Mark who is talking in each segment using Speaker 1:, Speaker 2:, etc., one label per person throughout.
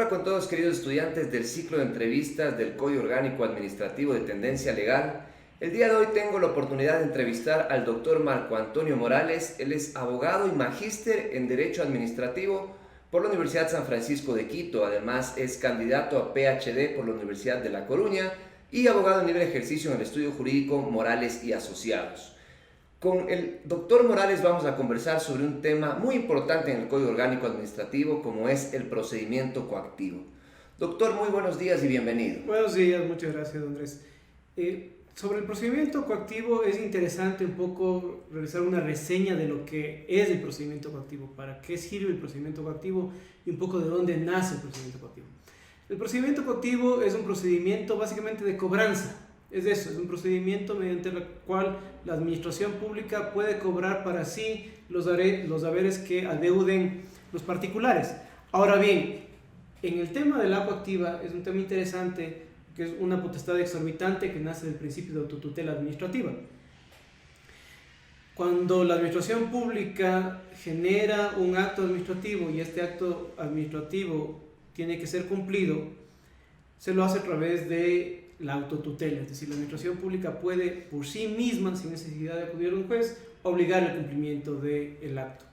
Speaker 1: Hola con todos queridos estudiantes del ciclo de entrevistas del Código Orgánico Administrativo de Tendencia Legal. El día de hoy tengo la oportunidad de entrevistar al doctor Marco Antonio Morales. Él es abogado y magíster en Derecho Administrativo por la Universidad San Francisco de Quito. Además es candidato a PhD por la Universidad de La Coruña y abogado en libre ejercicio en el estudio jurídico Morales y Asociados. Con el doctor Morales vamos a conversar sobre un tema muy importante en el Código Orgánico Administrativo, como es el procedimiento coactivo. Doctor, muy buenos días y bienvenido.
Speaker 2: Buenos días, muchas gracias, Andrés. Sobre el procedimiento coactivo es interesante un poco realizar una reseña de lo que es el procedimiento coactivo, para qué sirve el procedimiento coactivo y un poco de dónde nace el procedimiento coactivo. El procedimiento coactivo es un procedimiento básicamente de cobranza. Es eso, es un procedimiento mediante el cual la administración pública puede cobrar para sí los haberes que adeuden los particulares. Ahora bien, en el tema de la coactiva es un tema interesante, que es una potestad exorbitante que nace del principio de autotutela administrativa. Cuando la administración pública genera un acto administrativo y este acto administrativo tiene que ser cumplido, se lo hace a través de la autotutela, es decir, la administración pública puede por sí misma, sin necesidad de acudir a un juez, obligar al cumplimiento del acto.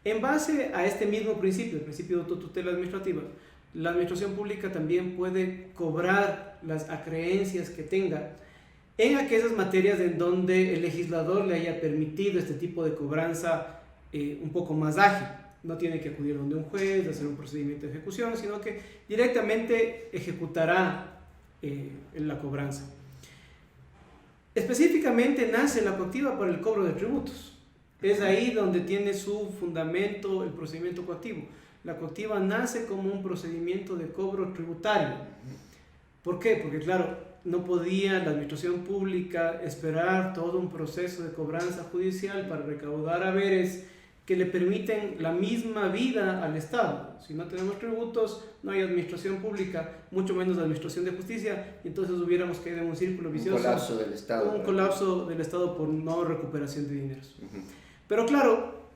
Speaker 2: En base a este mismo principio, el principio de autotutela administrativa, la administración pública también puede cobrar las acreencias que tenga en aquellas materias en donde el legislador le haya permitido este tipo de cobranza un poco más ágil. No tiene que acudir donde un juez, hacer un procedimiento de ejecución, sino que directamente ejecutará la cobranza. Específicamente nace la coactiva para el cobro de tributos. Es ahí donde tiene su fundamento el procedimiento coactivo. La coactiva nace como un procedimiento de cobro tributario. ¿Por qué? Porque claro, no podía la administración pública esperar todo un proceso de cobranza judicial para recaudar haberes que le permiten la misma vida al Estado. Si no tenemos tributos, no hay administración pública, mucho menos administración de justicia, y entonces hubiéramos caído en un círculo vicioso.
Speaker 1: Un colapso del Estado.
Speaker 2: Un colapso del Estado por no recuperación de dineros. Pero claro,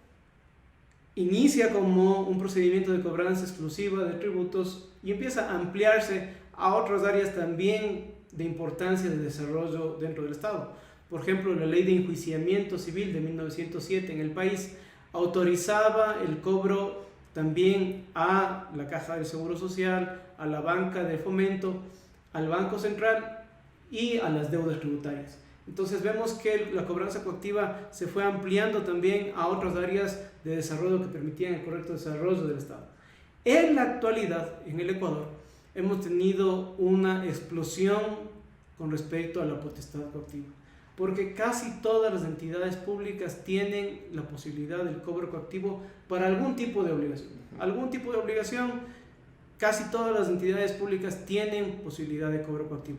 Speaker 2: inicia como un procedimiento de cobranza exclusiva de tributos y empieza a ampliarse a otras áreas también de importancia de desarrollo dentro del Estado. Por ejemplo, la Ley de Enjuiciamiento Civil de 1907 en el país autorizaba el cobro también a la Caja del Seguro Social, a la Banca de Fomento, al Banco Central y a las deudas tributarias. Entonces vemos que la cobranza coactiva se fue ampliando también a otras áreas de desarrollo que permitían el correcto desarrollo del Estado. En la actualidad, en el Ecuador, hemos tenido una explosión con respecto a la potestad coactiva, porque casi todas las entidades públicas tienen la posibilidad del cobro coactivo para algún tipo de obligación. Algún tipo de obligación, casi todas las entidades públicas tienen posibilidad de cobro coactivo.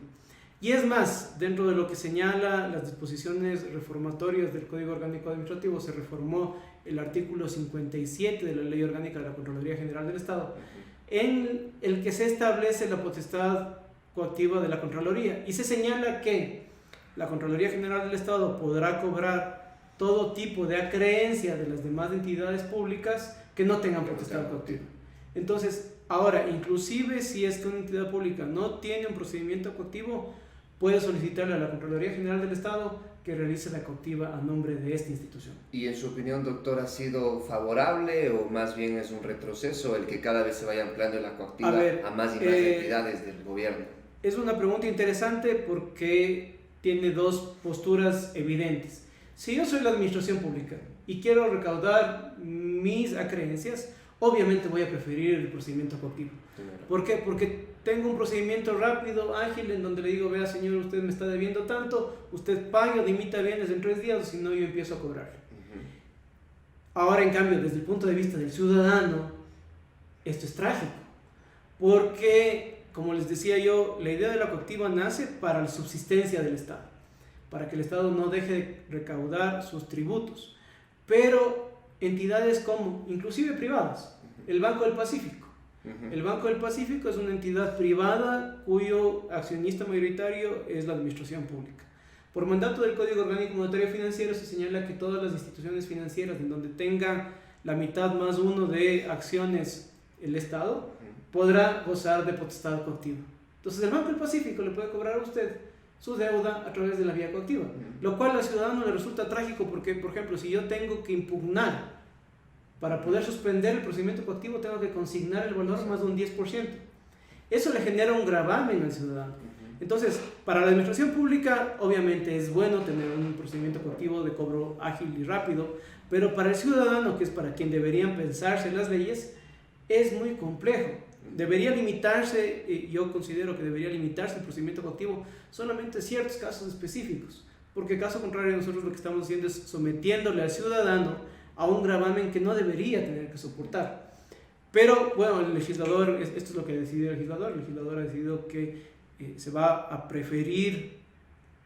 Speaker 2: Y es más, dentro de lo que señala las disposiciones reformatorias del Código Orgánico Administrativo, se reformó el artículo 57 de la Ley Orgánica de la Contraloría General del Estado, en el que se establece la potestad coactiva de la Contraloría, y se señala que la Contraloría General del Estado podrá cobrar todo tipo de acreencia de las demás entidades públicas que no tengan potestad coactiva. Entonces, ahora, inclusive si es que una entidad pública no tiene un procedimiento coactivo, puede solicitarle a la Contraloría General del Estado que realice la coactiva a nombre de esta institución.
Speaker 1: ¿Y en su opinión, doctor, ha sido favorable o más bien es un retroceso el que cada vez se vaya ampliando la coactiva a más y más entidades del gobierno?
Speaker 2: Es una pregunta interesante porque tiene dos posturas evidentes. Si yo soy la administración pública y quiero recaudar mis acreencias, obviamente voy a preferir el procedimiento coactivo. ¿Por qué? Porque tengo un procedimiento rápido, ágil, en donde le digo, vea señor, usted me está debiendo tanto, usted pague o dimita bienes en 3 días, o si no yo empiezo a cobrar. Ahora, en cambio, desde el punto de vista del ciudadano, esto es trágico, porque como les decía yo, la idea de la coactiva nace para la subsistencia del Estado, para que el Estado no deje de recaudar sus tributos. Pero entidades como, inclusive privadas, el Banco del Pacífico. El Banco del Pacífico es una entidad privada cuyo accionista mayoritario es la administración pública. Por mandato del Código Orgánico Monetario Financiero se señala que todas las instituciones financieras en donde tengan la mitad más uno de acciones el Estado podrá gozar de potestad coactiva. Entonces el Banco del Pacífico le puede cobrar a usted su deuda a través de la vía coactiva, lo cual al ciudadano le resulta trágico porque, por ejemplo, si yo tengo que impugnar para poder suspender el procedimiento coactivo, tengo que consignar el valor más de un 10%. Eso le genera un gravamen al ciudadano. Entonces, para la administración pública, obviamente es bueno tener un procedimiento coactivo de cobro ágil y rápido, pero para el ciudadano, que es para quien deberían pensarse las leyes, es muy complejo. Debería limitarse, yo considero que debería limitarse el procedimiento coactivo solamente a ciertos casos específicos, porque caso contrario nosotros lo que estamos haciendo es sometiéndole al ciudadano a un gravamen que no debería tener que soportar. Pero bueno, el legislador, esto es lo que decidió el legislador ha decidido que se va a preferir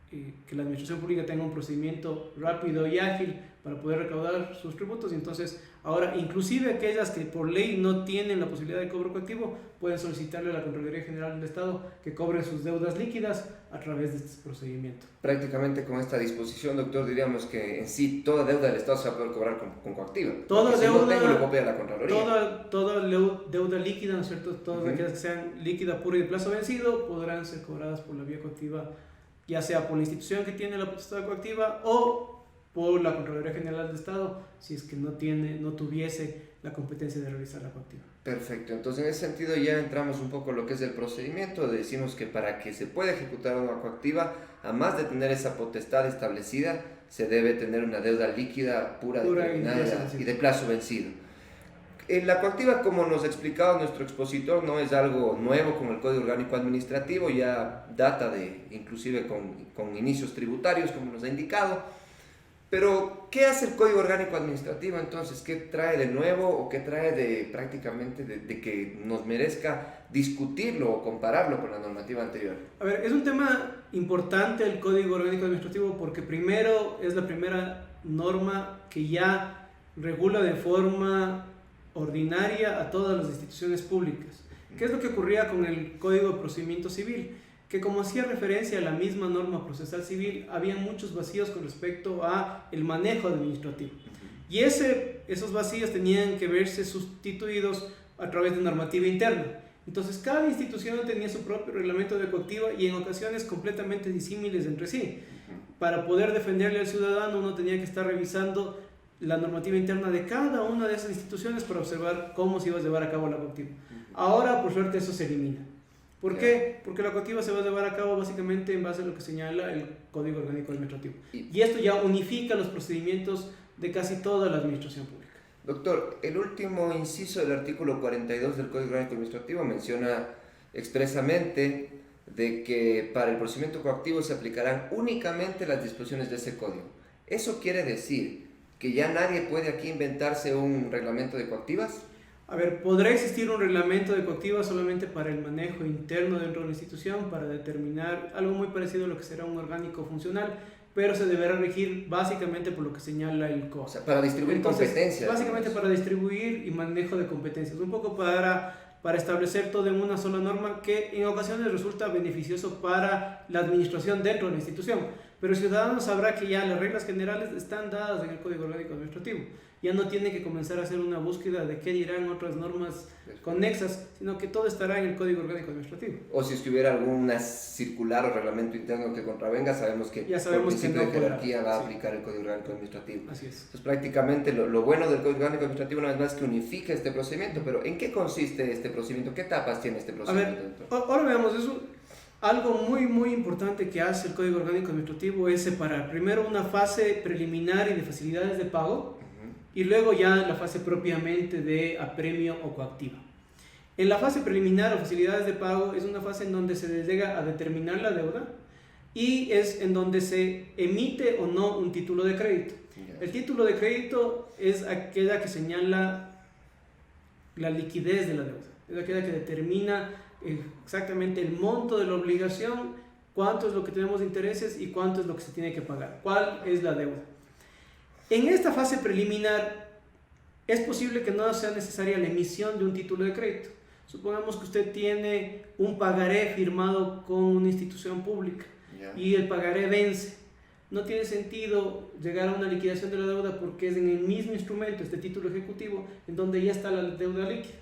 Speaker 2: que la administración pública tenga un procedimiento rápido y ágil para poder recaudar sus tributos, y entonces ahora inclusive aquellas que por ley no tienen la posibilidad de cobro coactivo pueden solicitarle a la Contraloría General del Estado que cobren sus deudas líquidas a través de este procedimiento.
Speaker 1: Prácticamente con esta disposición, doctor, diríamos que en sí toda deuda del Estado se va a poder cobrar con coactiva.
Speaker 2: Toda deuda,
Speaker 1: si no tengo, le puedo pedir a la Contraloría.
Speaker 2: Toda deuda líquida, ¿no es cierto? Todas aquellas que sean líquida, pura y de plazo vencido podrán ser cobradas por la vía coactiva, ya sea por la institución que tiene la potestad coactiva o por la Contraloría General del Estado, si es que no tuviese la competencia de realizar la coactiva.
Speaker 1: Perfecto, entonces en ese sentido ya entramos un poco en lo que es el procedimiento. Decimos que para que se pueda ejecutar una coactiva, además de tener esa potestad establecida, se debe tener una deuda líquida, pura determinada y de plazo vencido. La coactiva, como nos ha explicado nuestro expositor, no es algo nuevo con el Código Orgánico Administrativo, ya data inclusive con inicios tributarios, como nos ha indicado. Pero, ¿qué hace el Código Orgánico Administrativo entonces? ¿Qué trae de nuevo o qué trae prácticamente de que nos merezca discutirlo o compararlo con la normativa anterior?
Speaker 2: A ver, es un tema importante el Código Orgánico Administrativo porque primero es la primera norma que ya regula de forma ordinaria a todas las instituciones públicas. ¿Qué es lo que ocurría con el Código de Procedimiento Civil? Que como hacía referencia a la misma norma procesal civil, había muchos vacíos con respecto a el manejo administrativo. Y esos vacíos tenían que verse sustituidos a través de normativa interna. Entonces, cada institución tenía su propio reglamento de coactiva y en ocasiones completamente disímiles entre sí. Para poder defenderle al ciudadano, uno tenía que estar revisando la normativa interna de cada una de esas instituciones para observar cómo se iba a llevar a cabo la coactiva. Ahora, por suerte, eso se elimina. ¿Por qué? Porque la coactiva se va a llevar a cabo básicamente en base a lo que señala el Código Orgánico Administrativo. Y esto ya unifica los procedimientos de casi toda la administración pública.
Speaker 1: Doctor, el último inciso del artículo 42 del Código Orgánico Administrativo menciona expresamente de que para el procedimiento coactivo se aplicarán únicamente las disposiciones de ese código. ¿Eso quiere decir que ya nadie puede aquí inventarse un reglamento de coactivas?
Speaker 2: A ver, podrá existir un reglamento de coactiva solamente para el manejo interno dentro de la institución, para determinar algo muy parecido a lo que será un orgánico funcional, pero se deberá regir básicamente por lo que señala el COA.
Speaker 1: O sea, para distribuir competencias.
Speaker 2: Básicamente para distribuir y manejo de competencias, un poco para establecer todo en una sola norma que en ocasiones resulta beneficioso para la administración dentro de la institución, pero el ciudadano sabrá que ya las reglas generales están dadas en el Código Orgánico Administrativo. Ya no tiene que comenzar a hacer una búsqueda de qué dirán otras normas conexas, sino que todo estará en el Código Orgánico Administrativo.
Speaker 1: O si es que hubiera alguna circular o reglamento interno que contravenga, sabemos que
Speaker 2: ya sabemos
Speaker 1: por principio
Speaker 2: que no
Speaker 1: de jerarquía
Speaker 2: podrá,
Speaker 1: va a aplicar el Código Orgánico Administrativo.
Speaker 2: Así es.
Speaker 1: Entonces, prácticamente lo bueno del Código Orgánico Administrativo una vez más es que unifica este procedimiento, pero ¿en qué consiste este procedimiento? ¿Qué etapas tiene este procedimiento?
Speaker 2: A ver, ahora veamos eso. Algo muy importante que hace el Código Orgánico Administrativo es separar primero una fase preliminar y de facilidades de pago, y luego ya la fase propiamente de apremio o coactiva. En la fase preliminar o facilidades de pago es una fase en donde se llega a determinar la deuda y es en donde se emite o no un título de crédito. El título de crédito es aquella que señala la liquidez de la deuda, es aquella que determina exactamente el monto de la obligación, cuánto es lo que tenemos de intereses y cuánto es lo que se tiene que pagar, cuál es la deuda. En esta fase preliminar es posible que no sea necesaria la emisión de un título de crédito. Supongamos que usted tiene un pagaré firmado con una institución pública y el pagaré vence. No tiene sentido llegar a una liquidación de la deuda porque es en el mismo instrumento, este título ejecutivo, en donde ya está la deuda líquida.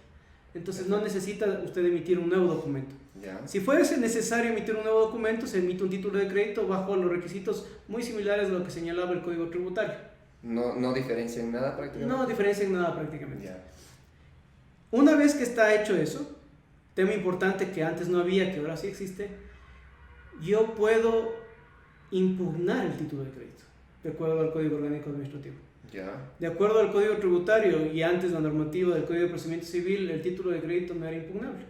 Speaker 2: Entonces no necesita usted emitir un nuevo documento.
Speaker 1: Ya.
Speaker 2: Si fuese necesario emitir un nuevo documento, se emite un título de crédito bajo los requisitos muy similares a lo que señalaba el Código Tributario.
Speaker 1: No diferencia en nada prácticamente.
Speaker 2: No diferencia en nada prácticamente.
Speaker 1: Ya.
Speaker 2: Una vez que está hecho eso, tema importante que antes no había, que ahora sí existe, yo puedo impugnar el título de crédito, de acuerdo al Código Orgánico Administrativo.
Speaker 1: Ya.
Speaker 2: De acuerdo al Código Tributario y antes la normativa del Código de Procedimiento Civil, el título de crédito no era impugnable.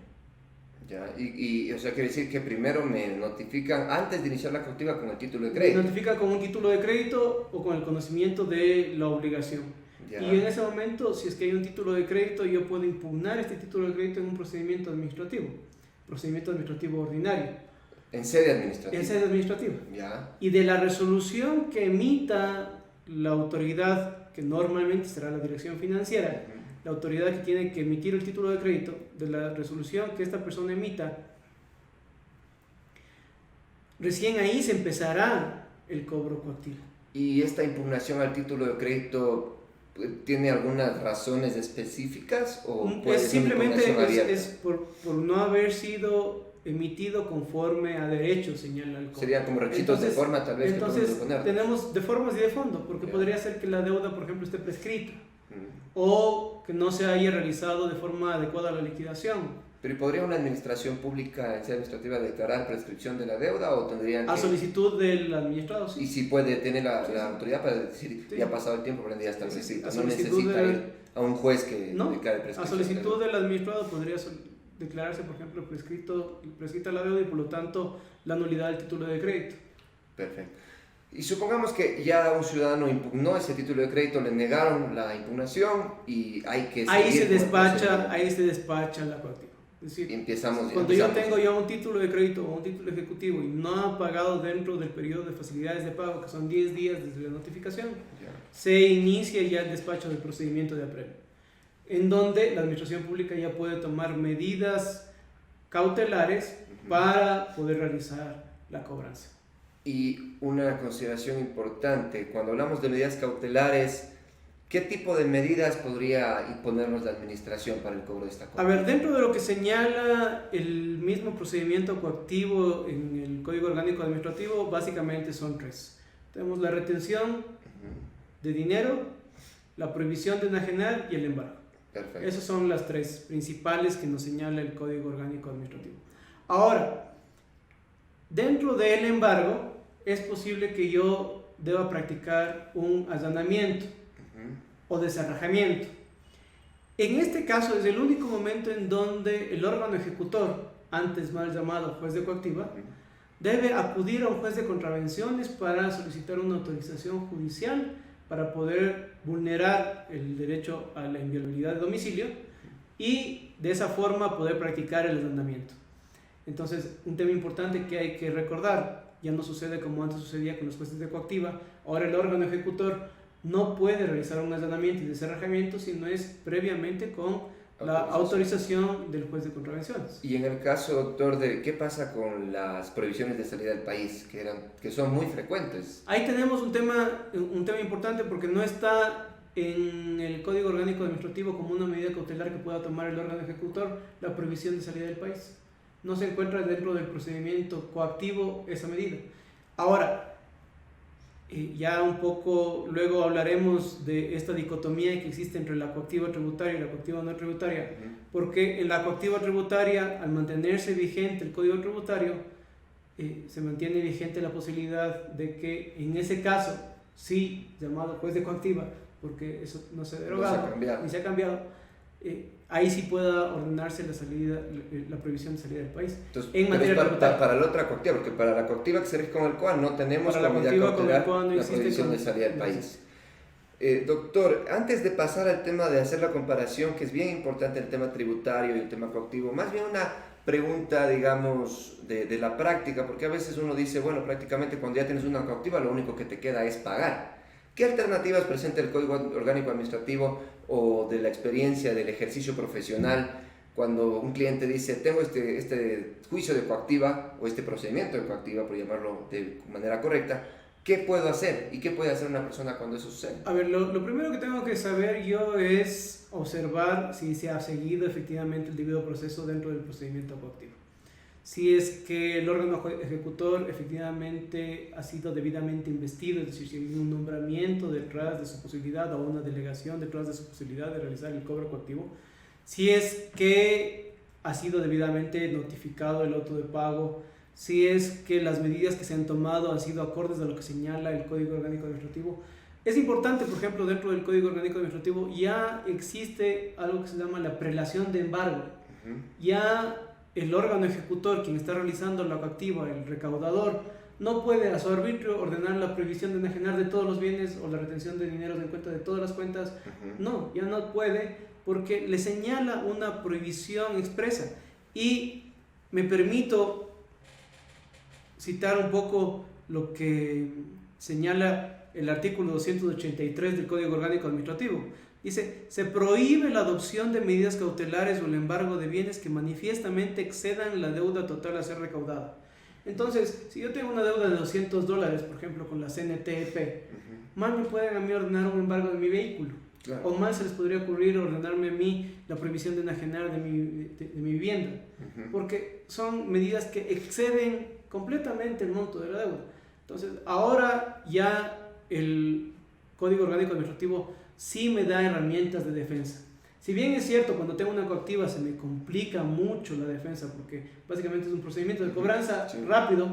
Speaker 1: Ya. O sea, quiere decir que primero me notifican antes de iniciar la cautiva con el título de
Speaker 2: Me
Speaker 1: crédito.
Speaker 2: notifica con un título de crédito o con el conocimiento de la obligación.
Speaker 1: Ya.
Speaker 2: Y en ese momento, si es que hay un título de crédito, yo puedo impugnar este título de crédito en un procedimiento administrativo ordinario,
Speaker 1: En sede administrativa.
Speaker 2: en sede administrativa.
Speaker 1: Ya.
Speaker 2: Y de la resolución que emita la autoridad, que normalmente será la dirección financiera, la autoridad que tiene que emitir el título de crédito, de la resolución que esta persona emita, recién ahí se empezará el cobro coactivo.
Speaker 1: ¿Y esta impugnación al título de crédito tiene algunas razones específicas o puede ser
Speaker 2: Simplemente
Speaker 1: una impugnación abierta?
Speaker 2: es por no haber sido emitido conforme a derecho, señala el código.
Speaker 1: Serían como requisitos de forma tal vez
Speaker 2: Entonces
Speaker 1: que podemos poner.
Speaker 2: tenemos de formas y de fondo, porque
Speaker 1: Ya.
Speaker 2: podría ser que la deuda, por ejemplo, esté prescrita
Speaker 1: Mm.
Speaker 2: o que no se haya realizado de forma adecuada la liquidación.
Speaker 1: Pero ¿y podría una administración pública en sede administrativa declarar prescripción de la deuda o tendrían
Speaker 2: A
Speaker 1: que...
Speaker 2: solicitud del administrado, sí.
Speaker 1: Y si puede tener la
Speaker 2: Sí, sí.
Speaker 1: autoridad para decir,
Speaker 2: Sí.
Speaker 1: ya ha pasado el tiempo, pero ya está
Speaker 2: Sí, sí, sí.
Speaker 1: prescrito.
Speaker 2: A
Speaker 1: No
Speaker 2: solicitud
Speaker 1: necesita
Speaker 2: de-
Speaker 1: ir a un juez que
Speaker 2: No,
Speaker 1: declare
Speaker 2: a
Speaker 1: prescripción.
Speaker 2: solicitud del administrado podría declararse, por ejemplo, prescrita la deuda y por lo tanto la nulidad del título de crédito.
Speaker 1: Perfecto. Y supongamos que ya un ciudadano impugnó ese título de crédito, le negaron la impugnación y hay que
Speaker 2: Ahí
Speaker 1: seguir
Speaker 2: se
Speaker 1: con el
Speaker 2: despacha,
Speaker 1: procedimiento.
Speaker 2: ahí se despacha la coactiva. Es
Speaker 1: Y
Speaker 2: decir,
Speaker 1: empezamos.
Speaker 2: cuando yo tengo ya un título de crédito o un título ejecutivo y no ha pagado dentro del periodo de facilidades de pago, que son 10 días desde la notificación,
Speaker 1: Ya.
Speaker 2: se inicia ya el despacho del procedimiento de apremio, en donde la administración pública ya puede tomar medidas cautelares para poder realizar la cobranza.
Speaker 1: Y una consideración importante, cuando hablamos de medidas cautelares, ¿qué tipo de medidas podría imponernos la administración para el cobro de esta
Speaker 2: A
Speaker 1: cobra?
Speaker 2: ver, dentro de lo que señala el mismo procedimiento coactivo en el Código Orgánico Administrativo, básicamente son tres. Tenemos la retención
Speaker 1: Ujú.
Speaker 2: de dinero, la prohibición de enajenar y el embargo.
Speaker 1: Perfecto.
Speaker 2: Esas son las tres principales que nos señala el Código Orgánico Administrativo. Ahora, dentro del embargo, es posible que yo deba practicar un allanamiento
Speaker 1: Ujú.
Speaker 2: o deserrajamiento. En este caso es el único momento en donde el órgano ejecutor, antes mal llamado juez de coactiva,
Speaker 1: Ujú.
Speaker 2: debe acudir a un juez de contravenciones para solicitar una autorización judicial para poder vulnerar el derecho a la inviolabilidad de domicilio y de esa forma poder practicar el allanamiento. Entonces, un tema importante que hay que recordar, ya no sucede como antes sucedía con los jueces de coactiva, ahora el órgano ejecutor no puede realizar un allanamiento y deserrajamiento si no es previamente con la autorización del juez de contravenciones.
Speaker 1: Y en el caso, doctor, de qué pasa con las prohibiciones de salida del país, que son muy frecuentes.
Speaker 2: Ahí tenemos un tema importante porque no está en el Código Orgánico Administrativo como una medida cautelar que pueda tomar el órgano ejecutor la prohibición de salida del país. No se encuentra dentro del procedimiento coactivo esa medida. Ahora, ya un poco luego hablaremos de esta dicotomía que existe entre la coactiva tributaria y la coactiva no tributaria,
Speaker 1: Ujú.
Speaker 2: porque en la coactiva tributaria, al mantenerse vigente el código tributario, se mantiene vigente la posibilidad de que en ese caso, sí, llamado juez de coactiva, porque eso no se ha derogado, ni se ha cambiado, ahí sí pueda ordenarse la salida, la prohibición de salida del país.
Speaker 1: Entonces,
Speaker 2: En materia
Speaker 1: pero
Speaker 2: tributaria.
Speaker 1: para la otra coactiva, porque para la coactiva que se rige con el COA no tenemos
Speaker 2: Para la
Speaker 1: como medida
Speaker 2: coactiva con el
Speaker 1: cautelar
Speaker 2: COA no
Speaker 1: la
Speaker 2: existe
Speaker 1: prohibición
Speaker 2: como-
Speaker 1: de salida del
Speaker 2: no
Speaker 1: país. Doctor, antes de pasar al tema de hacer la comparación, que es bien importante el tema tributario y el tema coactivo, más bien una pregunta, digamos, de la práctica, porque a veces uno dice, bueno, prácticamente cuando ya tienes una coactiva lo único que te queda es pagar. ¿Qué alternativas presenta el Código Orgánico Administrativo o de la experiencia del ejercicio profesional cuando un cliente dice, tengo este juicio de coactiva o este procedimiento de coactiva, por llamarlo de manera correcta, ¿Qué puedo hacer? ¿Y qué puede hacer una persona cuando eso sucede?
Speaker 2: A ver, lo primero que tengo que saber yo es observar si se ha seguido efectivamente el debido proceso dentro del procedimiento coactivo. Si es que el órgano ejecutor efectivamente ha sido debidamente investido, es decir, si hay un nombramiento detrás de su posibilidad o una delegación detrás de su posibilidad de realizar el cobro coactivo. Si es que ha sido debidamente notificado el auto de pago, si es que las medidas que se han tomado han sido acordes a lo que señala el Código Orgánico Administrativo. Es importante, por ejemplo, dentro del Código Orgánico Administrativo ya existe algo que se llama la prelación de embargo. Ya el órgano ejecutor, quien está realizando la coactiva, el recaudador, no puede a su arbitrio ordenar la prohibición de enajenar de todos los bienes o la retención de dineros en cuenta de todas las cuentas. No, ya no puede porque le señala una prohibición expresa. Y me permito citar un poco lo que señala el artículo 283 del Código Orgánico Administrativo. Dice, se prohíbe la adopción de medidas cautelares o el embargo de bienes que manifiestamente excedan la deuda total a ser recaudada. Entonces, si yo tengo una deuda de $200, por ejemplo, con la CNTEP, mal me pueden a mí ordenar un embargo de mi vehículo. Claro. O mal se les podría ocurrir ordenarme a mí la prohibición de enajenar de mi vivienda. Porque son medidas que exceden completamente el monto de la deuda. Entonces, ahora ya el Código Orgánico Administrativo sí me da herramientas de defensa. Si bien es cierto, cuando tengo una coactiva se me complica mucho la defensa, porque básicamente es un procedimiento de cobranza rápido,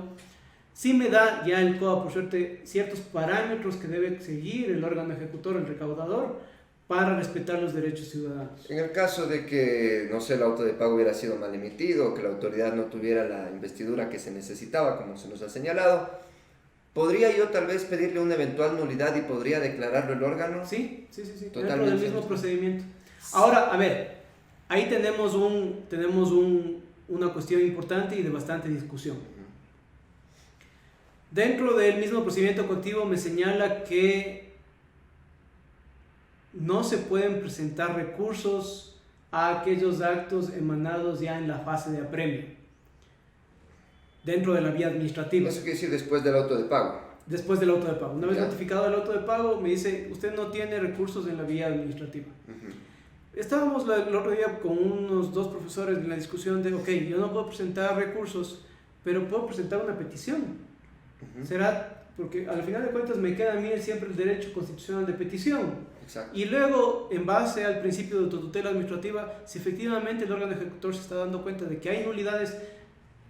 Speaker 2: sí me da ya el COA, por suerte, ciertos parámetros que debe seguir el órgano ejecutor, el recaudador, para respetar los derechos ciudadanos.
Speaker 1: En el caso de que, no sé, el auto de pago hubiera sido mal emitido, o que la autoridad no tuviera la investidura que se necesitaba, como se nos ha señalado, ¿podría yo tal vez pedirle una eventual nulidad y podría declararlo el órgano?
Speaker 2: Sí.
Speaker 1: Totalmente.
Speaker 2: Dentro del mismo procedimiento. Ahora, a ver, ahí tenemos una cuestión importante y de bastante discusión. Dentro del mismo procedimiento coactivo me señala que no se pueden presentar recursos a aquellos actos emanados ya en la fase de apremio, dentro de la vía administrativa.
Speaker 1: Eso quiere decir después del auto de pago.
Speaker 2: Después del auto de pago. Una vez notificado el auto de pago, me dice, usted no tiene recursos en la vía administrativa. Estábamos el otro día con unos dos profesores en la discusión de, ok, yo no puedo presentar recursos, pero puedo presentar una petición. Será, porque al final de cuentas me queda a mí siempre el derecho constitucional de petición. Exacto. Y luego, en base al principio de autotutela administrativa, si efectivamente el órgano ejecutor se está dando cuenta de que hay nulidades,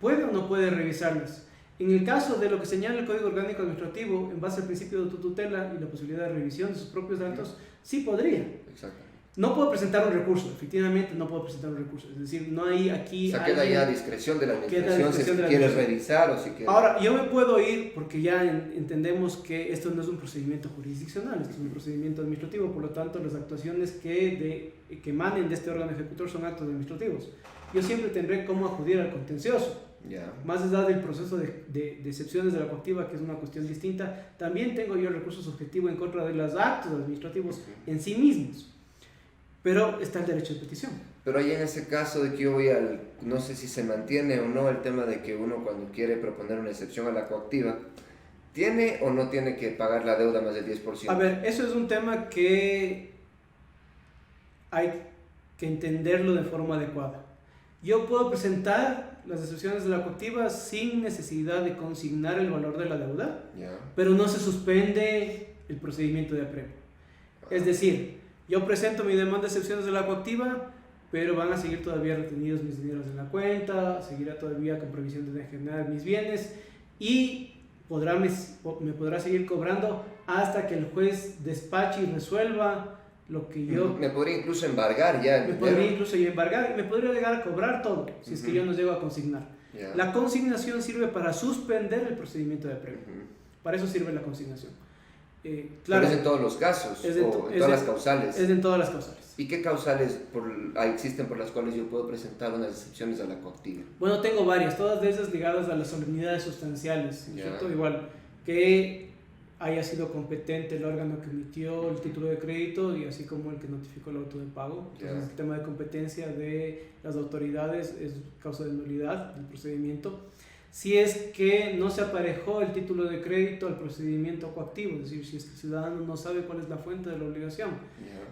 Speaker 2: puede o no puede revisarlas. En el caso de lo que señala el Código Orgánico Administrativo, en base al principio de autotutela y la posibilidad de revisión de sus propios datos, sí podría. Exacto. No puedo presentar un recurso, efectivamente no puedo presentar un recurso. Es decir, no hay aquí...
Speaker 1: O sea, queda ya a discreción de la administración si quieres revisar o si quieres...
Speaker 2: Ahora, yo me puedo ir porque ya entendemos que esto no es un procedimiento jurisdiccional, esto es un procedimiento administrativo, por lo tanto las actuaciones que emanen de este órgano ejecutor son actos administrativos. Yo siempre tendré cómo acudir al contencioso. Más allá del proceso de excepciones de la coactiva, que es una cuestión distinta, también tengo yo el recurso subjetivo en contra de los actos administrativos en sí mismos. Pero está el derecho de petición.
Speaker 1: Pero ahí en ese caso de que yo voy al... No sé si se mantiene o no el tema de que uno cuando quiere proponer una excepción a la coactiva, ¿tiene o no tiene que pagar la deuda más del 10%?
Speaker 2: A ver, eso es un tema que hay que entenderlo de forma adecuada. Yo puedo presentar las excepciones de la coactiva sin necesidad de consignar el valor de la deuda, pero no se suspende el procedimiento de apremio. Es decir, yo presento mi demanda de excepciones de la coactiva, pero van a seguir todavía retenidos mis dineros en la cuenta, seguirá todavía con previsión de generar mis bienes y me podrá seguir cobrando hasta que el juez despache y resuelva lo que yo...
Speaker 1: Me podría incluso embargar ya.
Speaker 2: Me podría incluso embargar y me podría llegar a cobrar todo si es que yo no llego a consignar. La consignación sirve para suspender el procedimiento de apremio. Para eso sirve la consignación.
Speaker 1: Claro, ¿pero es en todos los casos o en todas las causales?
Speaker 2: Es en todas las causales.
Speaker 1: ¿Y qué causales existen por las cuales yo puedo presentar unas excepciones a la coactiva?
Speaker 2: Bueno, tengo varias, todas de esas ligadas a las solemnidades sustanciales, ¿cierto? Igual, que haya sido competente el órgano que emitió el título de crédito y así como el que notificó el auto de pago. Entonces, el tema de competencia de las autoridades es causa de nulidad del procedimiento. si es que no se aparejó el título de crédito al procedimiento coactivo, es decir, si es que el ciudadano no sabe cuál es la fuente de la obligación,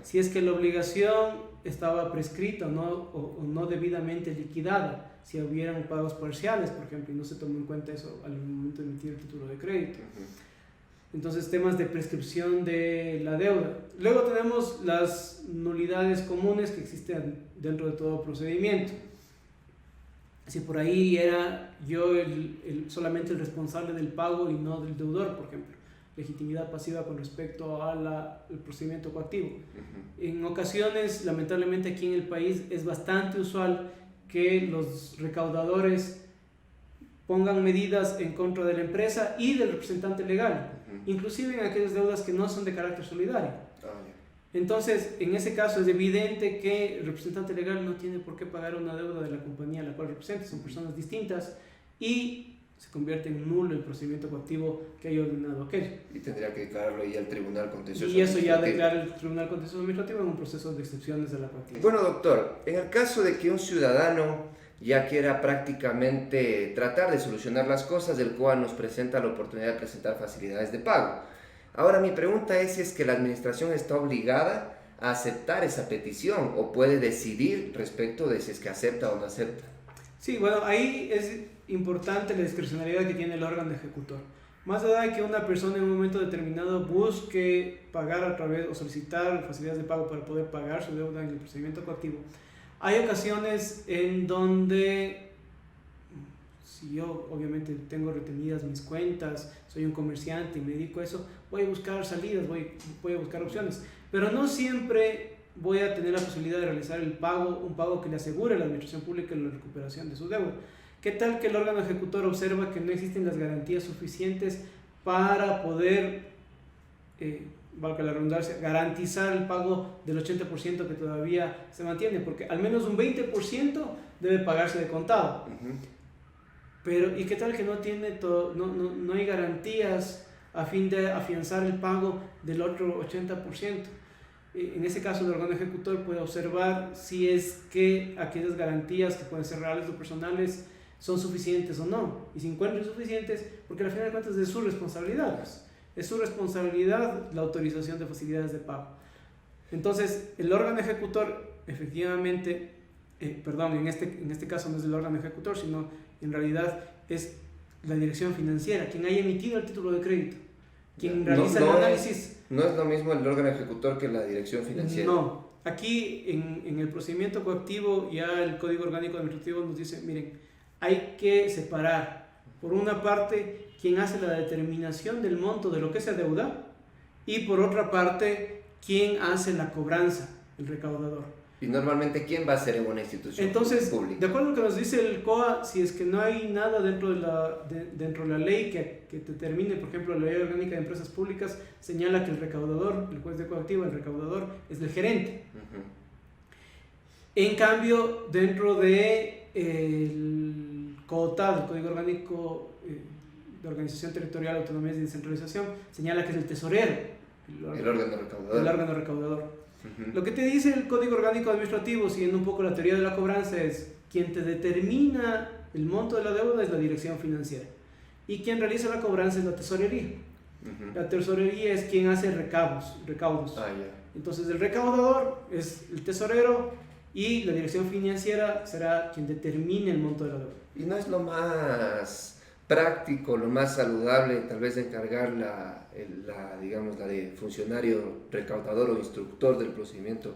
Speaker 2: si es que la obligación estaba prescrita o no debidamente liquidada, si hubieran pagos parciales, por ejemplo, y no se tomó en cuenta eso al momento de emitir el título de crédito. Entonces, temas de prescripción de la deuda. Luego tenemos las nulidades comunes que existen dentro de todo procedimiento. Si por ahí era yo solamente el responsable del pago y no del deudor, por ejemplo, legitimidad pasiva con respecto al procedimiento coactivo. En ocasiones, lamentablemente aquí en el país es bastante usual que los recaudadores pongan medidas en contra de la empresa y del representante legal, inclusive en aquellas deudas que no son de carácter solidario. Entonces, en ese caso es evidente que el representante legal no tiene por qué pagar una deuda de la compañía a la cual representa, son personas distintas y se convierte en nulo el procedimiento coactivo que haya ordenado aquel.
Speaker 1: Y tendría que declararlo ahí al Tribunal Contencioso
Speaker 2: Y eso ya declara el Tribunal Contencioso Administrativo en un proceso de excepciones de la coactividad.
Speaker 1: Bueno, doctor, en el caso de que un ciudadano ya quiera prácticamente tratar de solucionar las cosas, del cual nos presenta la oportunidad de presentar facilidades de pago. Ahora mi pregunta es si es que la administración está obligada a aceptar esa petición o puede decidir respecto de si es que acepta o no acepta.
Speaker 2: Sí, bueno, ahí es importante la discrecionalidad que tiene el órgano ejecutor. Más allá de que una persona en un momento determinado busque pagar a través o solicitar facilidades de pago para poder pagar su deuda en el procedimiento coactivo, hay ocasiones en donde, si yo obviamente tengo retenidas mis cuentas, soy un comerciante y me dedico a eso, voy a buscar salidas, voy a buscar opciones, pero no siempre voy a tener la posibilidad de realizar un pago que le asegure a la administración pública la recuperación de su deuda. ¿Qué tal que el órgano ejecutor observa que no existen las garantías suficientes para poder, valga la redundancia, garantizar el pago del 80% que todavía se mantiene? Porque al menos un 20% debe pagarse de contado. Pero, ¿y qué tal que no hay garantías a fin de afianzar el pago del otro 80%? En ese caso, el órgano ejecutor puede observar si es que aquellas garantías que pueden ser reales o personales son suficientes o no. Y si encuentran insuficientes, porque al final de cuentas es su responsabilidad. Es su responsabilidad la autorización de facilidades de pago. Entonces, el órgano ejecutor, efectivamente, en este caso no es el órgano ejecutor, sino en realidad es la dirección financiera, quien haya emitido el título de crédito, quien realiza el análisis.
Speaker 1: No es lo mismo el órgano ejecutor que la dirección financiera.
Speaker 2: No, aquí en el procedimiento coactivo ya el Código Orgánico Administrativo nos dice, miren, hay que separar, por una parte, quien hace la determinación del monto de lo que se adeuda y por otra parte, quien hace la cobranza, el recaudador.
Speaker 1: ¿Y normalmente quién va a ser en una institución pública?
Speaker 2: De acuerdo a lo que nos dice el COA, si es que no hay nada dentro de la ley que determine, por ejemplo, la Ley Orgánica de Empresas Públicas señala que el recaudador, el juez de coactiva, el recaudador es el gerente. En cambio, dentro de el COTAD, el Código Orgánico de Organización Territorial, Autonomía y Descentralización, señala que es el tesorero,
Speaker 1: el órgano recaudador.
Speaker 2: Lo que te dice el Código Orgánico Administrativo, siguiendo un poco la teoría de la cobranza, es quien te determina el monto de la deuda es la dirección financiera y quien realiza la cobranza es la tesorería. La tesorería es quien hace recaudos. Entonces el recaudador es el tesorero y la dirección financiera será quien determine el monto de la deuda.
Speaker 1: ¿Y no es lo más práctico, lo más saludable, tal vez de encargar la de funcionario recaudador o instructor del procedimiento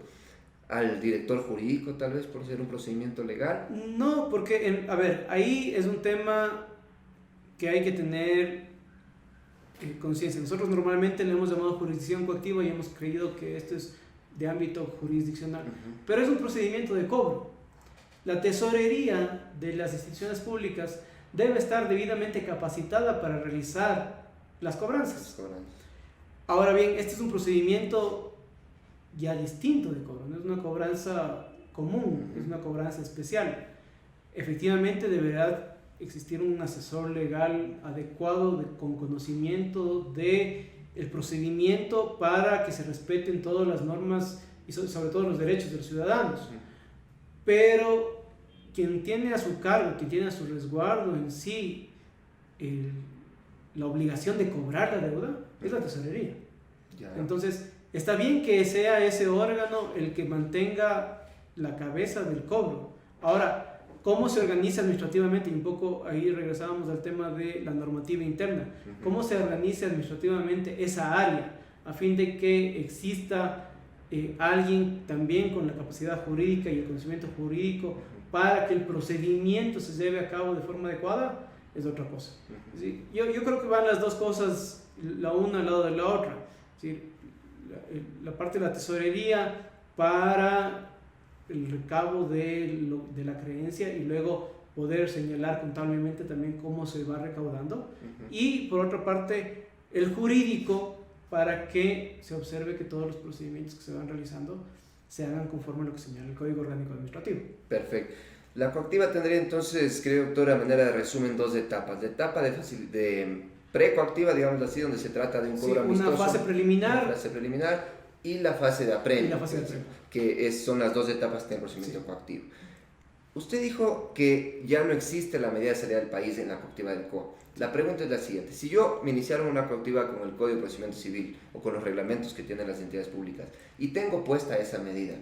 Speaker 1: al director jurídico, tal vez por ser un procedimiento legal?
Speaker 2: No, porque, ahí es un tema que hay que tener conciencia. Nosotros normalmente le hemos llamado jurisdicción coactiva y hemos creído que esto es de ámbito jurisdiccional, pero es un procedimiento de cobro. La tesorería de las instituciones públicas debe estar debidamente capacitada para realizar las cobranzas. Ahora bien, este es un procedimiento ya distinto de cobro, no es una cobranza común, es una cobranza especial. Efectivamente deberá existir un asesor legal adecuado con conocimiento de el procedimiento para que se respeten todas las normas y sobre todo los derechos de los ciudadanos. Pero quien tiene a su cargo, quien tiene a su resguardo en sí la obligación de cobrar la deuda es la tesorería.
Speaker 1: Ya.
Speaker 2: Entonces, está bien que sea ese órgano el que mantenga la cabeza del cobro. Ahora, ¿cómo se organiza administrativamente? Y un poco ahí regresábamos al tema de la normativa interna. ¿Cómo se organiza administrativamente esa área a fin de que exista alguien también con la capacidad jurídica y el conocimiento jurídico para que el procedimiento se lleve a cabo de forma adecuada? Es otra cosa. ¿Sí? Yo creo que van las dos cosas, la una al lado de la otra. ¿Sí? La parte de la tesorería para el recabo de la creencia y luego poder señalar contablemente también cómo se va recaudando. Y por otra parte, el jurídico para que se observe que todos los procedimientos que se van realizando se hagan conforme a lo que señala el Código Orgánico Administrativo.
Speaker 1: Perfecto. La coactiva tendría entonces, creo, doctor, a manera de resumen, dos etapas. La etapa de precoactiva, digamos así, donde se trata de un cobro amistoso.
Speaker 2: Una fase preliminar.
Speaker 1: Una fase preliminar y la fase de apremio. Que son las dos etapas del procedimiento coactivo. Usted dijo que ya no existe la medida de salida del país en la coactiva del COA. La pregunta es la siguiente: si yo me iniciara una coactiva con el Código de Procedimiento Civil o con los reglamentos que tienen las entidades públicas y tengo puesta esa medida,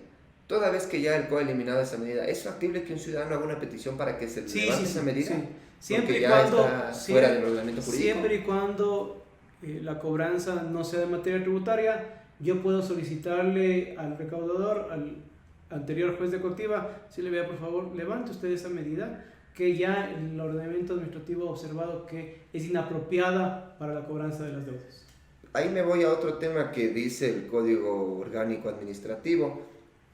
Speaker 1: toda vez que ya el COA ha eliminado esa medida, ¿es factible que un ciudadano haga una petición para que se levante esa medida?
Speaker 2: Sí. Siempre
Speaker 1: y cuando está fuera del ordenamiento jurídico.
Speaker 2: Siempre y cuando la cobranza no sea de materia tributaria, yo puedo solicitarle al recaudador, al anterior juez de coactiva, si le vea, por favor, levante usted esa medida que ya el ordenamiento administrativo ha observado que es inapropiada para la cobranza de las deudas.
Speaker 1: Ahí me voy a otro tema que dice el Código Orgánico Administrativo.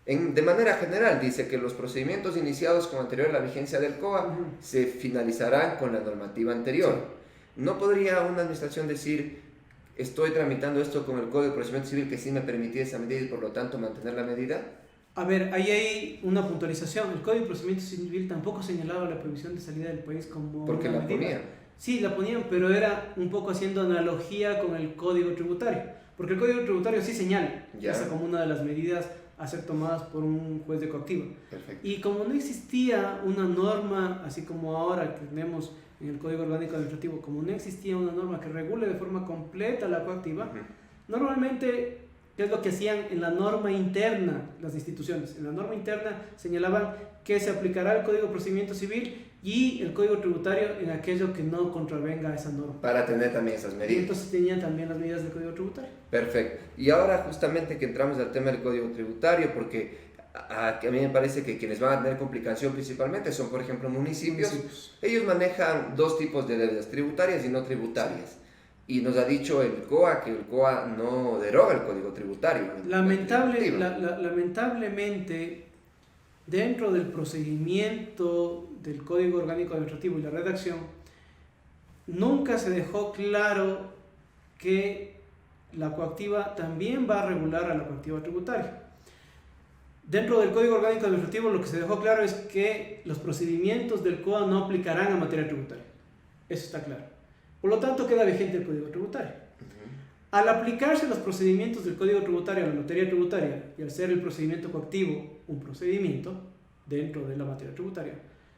Speaker 1: De manera general dice que los procedimientos iniciados con anterior a la vigencia del COA se finalizarán con la normativa anterior. Sí. ¿No podría una administración decir: estoy tramitando esto con el Código de Procedimiento Civil que sí me permitía esa medida y por lo tanto mantener la medida?
Speaker 2: A ver, ahí hay una puntualización. El Código de Procedimiento Civil tampoco señalaba la prohibición de salida del país como
Speaker 1: porque
Speaker 2: una
Speaker 1: la
Speaker 2: medida.
Speaker 1: Ponían.
Speaker 2: Sí, la ponían, pero era un poco haciendo analogía con el Código Tributario. Porque el Código Tributario sí señala esa como una de las medidas a ser tomadas por un juez de coactiva.
Speaker 1: Perfecto.
Speaker 2: Y como no existía una norma, así como ahora que tenemos en el Código Orgánico Administrativo, como no existía una norma que regule de forma completa la coactiva, normalmente, ¿qué es lo que hacían en la norma interna las instituciones? En la norma interna señalaban que se aplicará el Código de Procedimiento Civil y el Código Tributario en aquello que no contravenga esa norma.
Speaker 1: Para tener también esas medidas.
Speaker 2: Y entonces tenían también las medidas del Código Tributario.
Speaker 1: Perfecto. Y ahora justamente que entramos al tema del Código Tributario, porque a mí me parece que quienes van a tener complicación principalmente son, por ejemplo, municipios. Ellos manejan dos tipos de deudas, tributarias y no tributarias. Y nos ha dicho el COA que el COA no deroga el Código Tributario.
Speaker 2: Lamentablemente, dentro del procedimiento del Código Orgánico Administrativo y la redacción, nunca se dejó claro que la coactiva también va a regular a la coactiva tributaria. Dentro del Código Orgánico Administrativo lo que se dejó claro es que los procedimientos del COA no aplicarán a materia tributaria. Eso está claro. Por lo tanto, queda vigente el Código Tributario. Al aplicarse los procedimientos del Código Tributario a la materia tributaria y al ser el procedimiento coactivo un procedimiento dentro de la materia tributaria,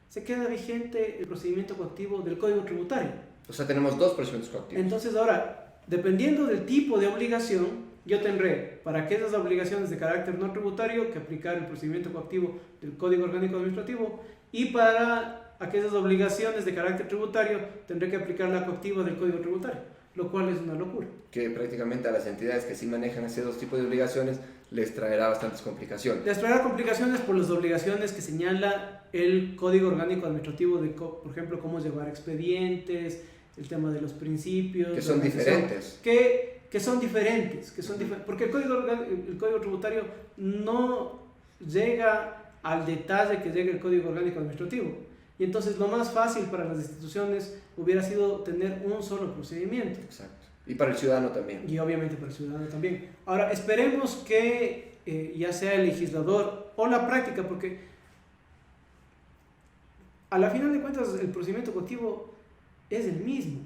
Speaker 2: se queda vigente el procedimiento coactivo del Código Tributario.
Speaker 1: O sea, tenemos dos procedimientos coactivos.
Speaker 2: Entonces, ahora, dependiendo del tipo de obligación, yo tendré para aquellas obligaciones de carácter no tributario que aplicar el procedimiento coactivo del Código Orgánico Administrativo, y para aquellas obligaciones de carácter tributario tendré que aplicar la coactiva del Código Tributario, lo cual es una locura.
Speaker 1: Que prácticamente a las entidades que sí manejan ese dos tipos de obligaciones les traerá bastantes complicaciones.
Speaker 2: Les traerá complicaciones por las obligaciones que señala el Código Orgánico Administrativo, de, por ejemplo, cómo llevar expedientes, el tema de los principios.
Speaker 1: Que son diferentes.
Speaker 2: Que son diferentes, porque el Código Tributario no llega al detalle que llega el Código Orgánico Administrativo. Y entonces lo más fácil para las instituciones hubiera sido tener un solo procedimiento.
Speaker 1: Exacto. Y para el ciudadano también.
Speaker 2: Y obviamente para el ciudadano también. Ahora, esperemos que ya sea el legislador o la práctica, porque a la final de cuentas el procedimiento coactivo es el mismo.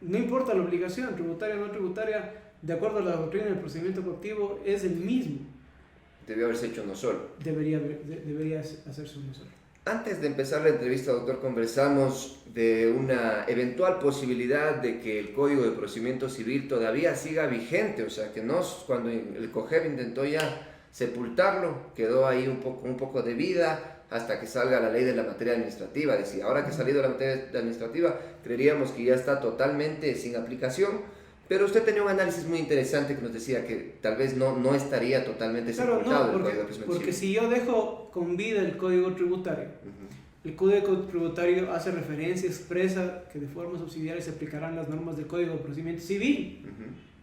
Speaker 2: No importa la obligación, tributaria o no tributaria, de acuerdo a la doctrina del procedimiento coactivo, es el mismo.
Speaker 1: Debió haberse hecho uno solo.
Speaker 2: Debería hacerse uno solo.
Speaker 1: Antes de empezar la entrevista, doctor, conversamos de una eventual posibilidad de que el Código de Procedimiento Civil todavía siga vigente, o sea, que no, cuando el COGEB intentó ya sepultarlo, quedó ahí un poco de vida hasta que salga la ley de la materia administrativa. Decía, ahora que ha salido la materia administrativa, creeríamos que ya está totalmente sin aplicación. Pero usted tenía un análisis muy interesante que nos decía que tal vez no estaría totalmente sepultado el Código de Procedimiento
Speaker 2: porque
Speaker 1: Civil.
Speaker 2: si yo dejo con vida el Código Tributario, el Código Tributario hace referencia expresa que de forma subsidiaria se aplicarán las normas del Código de Procedimiento Civil.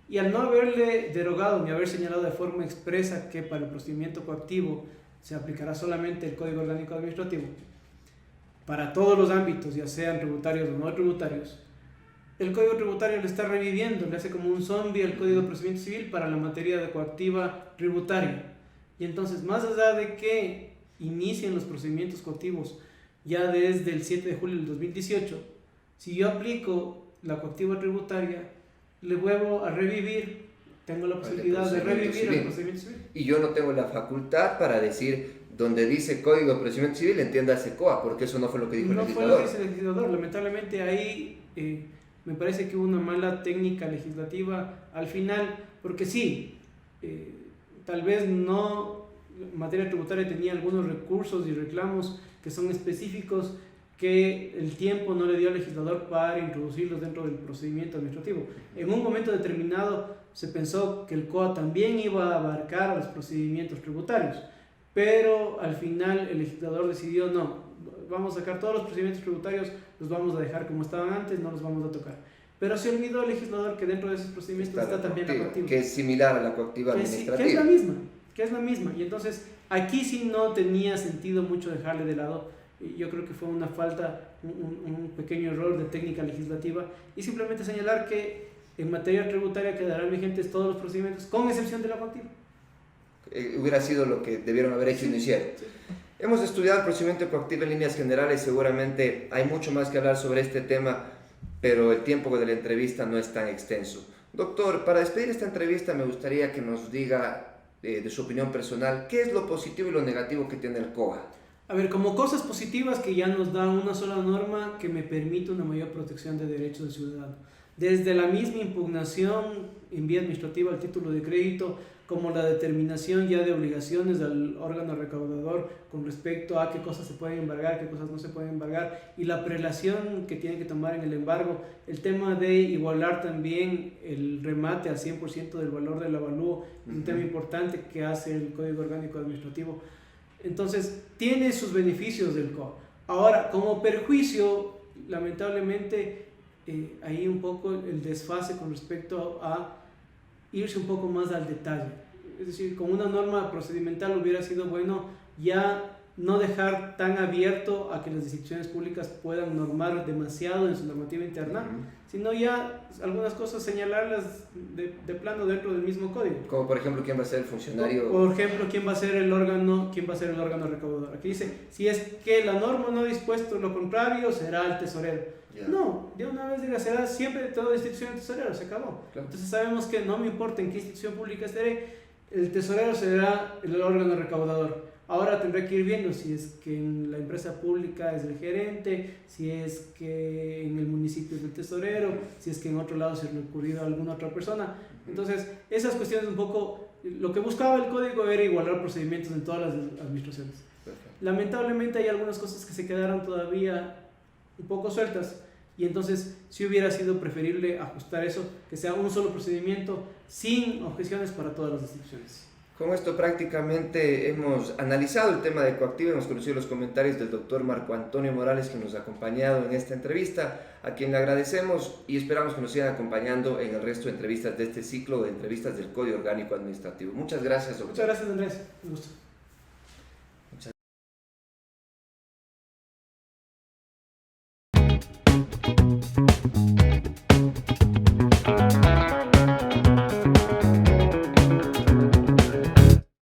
Speaker 2: Y al no haberle derogado ni haber señalado de forma expresa que para el procedimiento coactivo se aplicará solamente el Código Orgánico Administrativo, para todos los ámbitos, ya sean tributarios o no tributarios, el Código Tributario le está reviviendo, le hace como un zombie al Código de Procedimiento Civil para la materia de coactiva tributaria. Y entonces, más allá de que inicien los procedimientos coactivos ya desde el 7 de julio del 2018, si yo aplico la coactiva tributaria, le vuelvo a revivir, tengo la posibilidad de revivir el procedimiento civil.
Speaker 1: Y yo no tengo la facultad para decir, donde dice Código de Procedimiento Civil, entiéndase COA, porque eso no fue lo que dijo el legislador.
Speaker 2: No fue lo que dice el legislador, lamentablemente ahí me parece que hubo una mala técnica legislativa al final, porque sí, tal vez no, en materia tributaria tenía algunos recursos y reclamos que son específicos que el tiempo no le dio al legislador para introducirlos dentro del procedimiento administrativo. En un momento determinado se pensó que el COA también iba a abarcar a los procedimientos tributarios, pero al final el legislador decidió no, vamos a sacar todos los procedimientos tributarios, los vamos a dejar como estaban antes, no los vamos a tocar. Pero se olvidó el legislador que dentro de esos procedimientos está también la coactiva.
Speaker 1: Que es similar a la coactiva administrativa.
Speaker 2: Que es la misma. Y entonces aquí sí no tenía sentido mucho dejarle de lado. Yo creo que fue una falta, un pequeño error de técnica legislativa, y simplemente señalar que en materia tributaria quedarán vigentes todos los procedimientos, con excepción de la coactiva.
Speaker 1: Hubiera sido lo que debieron haber hecho y no hicieron. Hemos estudiado el procedimiento coactivo en líneas generales, seguramente hay mucho más que hablar sobre este tema, pero el tiempo de la entrevista no es tan extenso. Doctor, para despedir esta entrevista me gustaría que nos diga, de su opinión personal, qué es lo positivo y lo negativo que tiene el COA.
Speaker 2: A ver, como cosas positivas que ya nos da una sola norma que me permite una mayor protección de derechos del ciudadano. Desde la misma impugnación en vía administrativa al título de crédito, como la determinación ya de obligaciones del órgano recaudador con respecto a qué cosas se pueden embargar, qué cosas no se pueden embargar, y la prelación que tiene que tomar en el embargo, el tema de igualar también el remate al 100% del valor del avalúo, un tema importante que hace el Código Orgánico Administrativo. Entonces, tiene sus beneficios del COA. Ahora, como perjuicio, lamentablemente, hay un poco el desfase con respecto a irse un poco más al detalle. Es decir, con una norma procedimental hubiera sido bueno ya no dejar tan abierto a que las instituciones públicas puedan normar demasiado en su normativa interna, sino ya algunas cosas señalarlas de plano dentro del mismo código.
Speaker 1: Como por ejemplo, ¿quién va a ser el funcionario?
Speaker 2: Por ejemplo, ¿quién va a ser el órgano recaudador? Aquí dice, si es que la norma no ha dispuesto lo contrario, será el tesorero. No, de una vez diga, será siempre toda institución tesorero, se acabó. Claro. Entonces sabemos que no me importa en qué institución pública estaré, el tesorero será el órgano recaudador. Ahora tendré que ir viendo si es que en la empresa pública es el gerente, si es que en el municipio es el tesorero, si es que en otro lado se ha recurrido a alguna otra persona. Entonces, esas cuestiones un poco, lo que buscaba el código era igualar procedimientos en todas las administraciones. Lamentablemente hay algunas cosas que se quedaron todavía un poco sueltas, y entonces sí hubiera sido preferible ajustar eso, que sea un solo procedimiento sin objeciones para todas las instituciones.
Speaker 1: Con esto prácticamente hemos analizado el tema de coactiva, hemos conocido los comentarios del doctor Marco Antonio Morales, que nos ha acompañado en esta entrevista, a quien le agradecemos y esperamos que nos sigan acompañando en el resto de entrevistas de este ciclo de entrevistas del Código Orgánico Administrativo. Muchas gracias, doctor.
Speaker 2: Muchas gracias, Andrés. Un gusto.